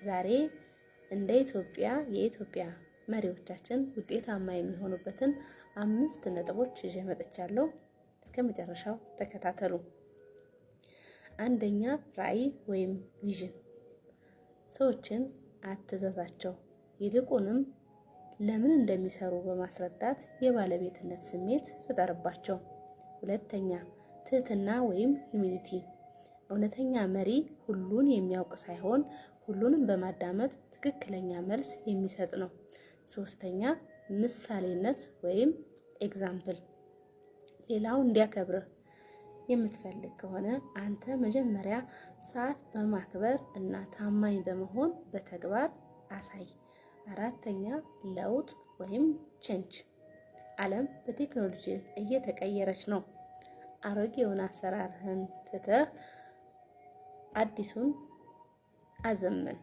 ዛሬ እንደ የኢትዮጵያ መሪዎቻችን ውጤታማ የሚሆኑበትን 5 ነጥቦች ይዤ መጥቻለሁ። እስከ መጨረሻው ተከታተሉ። አንደኛ፣ ራዕይ ወይም ቪዥን። ሰዎችን አትዘዛቸው፣ ይልቁንም ለምን እንደሚሰሩ በማስረዳት የባለቤትነት ስሜት ፍጠርባቸው። ሁለተኛ፣ ትህትና ወይም ሂዩሚሊቲ። እውነተኛ መሪ ሁሉን የሚያውቅ ሳይሆን ሁሉንም በማዳመጥ ትክክለኛ መልስ የሚሰጥ ነው። ሶስተኛ፣ ምሳሌነት ወይም ኤግዛምፕል። ሌላው እንዲያከብርህ የምትፈልግ ከሆነ አንተ መጀመሪያ ሰዓት በማክበር እና ታማኝ በመሆን በተግባር አሳይ። አራተኛ፣ ለውጥ ወይም ቼንጅ። ዓለም በቴክኖሎጂ እየተቀየረች ነው። አሮጌውን አሰራርህን ትተህ አዲሱን አዘመን።